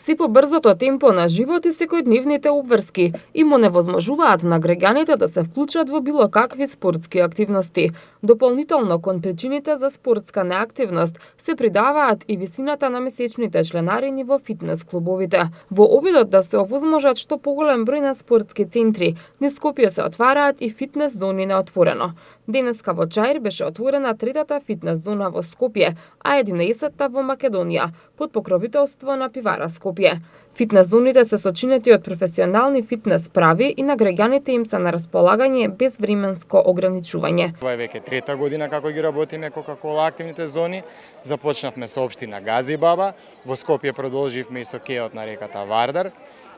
Си по брзото темпо на живот и секојдневните обврски им оневозможуваат на граѓаните да се вклучат во било какви спортски активности. Дополнително кон причините за спортска неактивност се придаваат и висината на месечните членарини во фитнес клубовите. Во обидот да се овозможат што поголем број на спортски центри, низ Скопје се отвараат и фитнес зони на отворено. Денеска во Чаир беше отворена третата фитнес зона во Скопје, а 11-та во Македонија, под покровителство на Пивара Скопје. Фитнес зоните се сочинети од професионални фитнес прави и на граѓаните им се на располагање без временско ограничување. Ова е веќе трета година како ги работиме Кока-кола активните зони. Започнавме со општина Газибаба, во Скопје продолживме и со кеот на реката Вардар.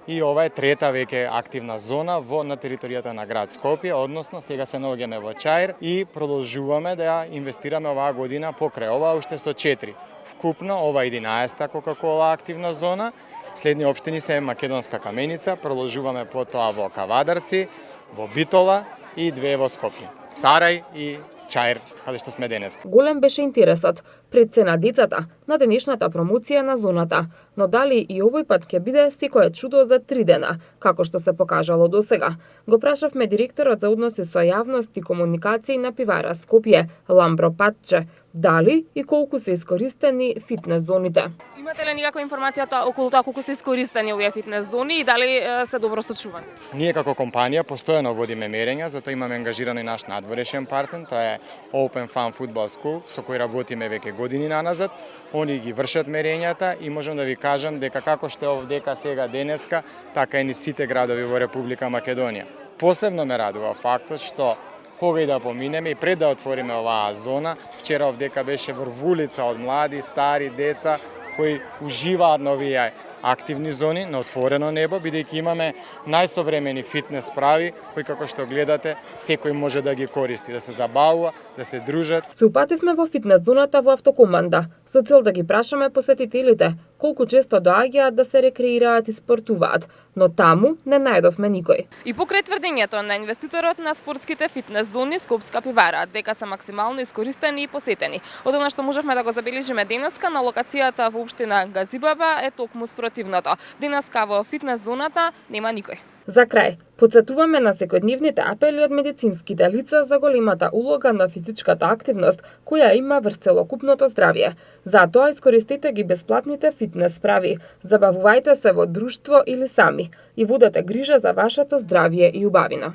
И ова е трета веќе активна зона на територијата на град Скопје, односно сега се наоѓаме во Чаир и продолжуваме да ја инвестираме оваа година покрај ова уште со 4. Вкупно ова 11-та Кока-кола активна зона. Следни општини се Македонска Каменица, продолжуваме потоа во Кавадарци, во Битола и 2 во Скопје. Сарај и Чаир, каде што сме денес. Голем беше интересот пред се на децата на денешната промоција на зоната, но дали и овој пат ќе биде секое чудо за 3 дена, како што се покажало досега? Го прашавме директорот за односи со јавност и комуникации на Пивара Скопје, Ламбро Патче, дали и колку се искористени фитнес зоните. Имате ли никаква информација околу тоа колку се искористени овие фитнес зони и дали се добро сочувани? Ние како компанија постојано водиме мерења, затоа имаме ангажиран и наш надворешен партнер, тоа е Open Fun Football School, со кој работиме веќе години наназад. Они ги вршат мерењата и можам да ви кажам дека како што е овдека сега денеска, така и низ сите градови во Република Македонија. Посебно ме радува фактот што кога и да поминеме и пред да отвориме оваа зона, вчера овдека беше врвулица од млади, стари, деца кои уживаат на овие активни зони на отворено небо, бидејќи имаме најсовремени фитнес прави кои како што гледате секој може да ги користи, да се забавува, да се дружат. Се упативме во фитнес зоната во автокоманда со цел да ги прашаме посетителите колку често доаѓаат да се рекреираат и спортуваат, но таму не најдовме никој. И покрај тврдењето на инвеститорот на спортските фитнес зони Скопска Пивара дека се максимално искористени и посетени. Од она што можевме да го забележиме денеска на локацијата во општина Газибаба е токму спротивното. Денеска во фитнес зоната нема никој. За крај, потсетуваме на секојдневните апели од медицинските лица за големата улога на физичката активност која има врз целокупното здравје. Затоа искористете ги бесплатните фитнес прави, забавувајте се во друштво или сами и водете грижа за вашето здравје и убавина.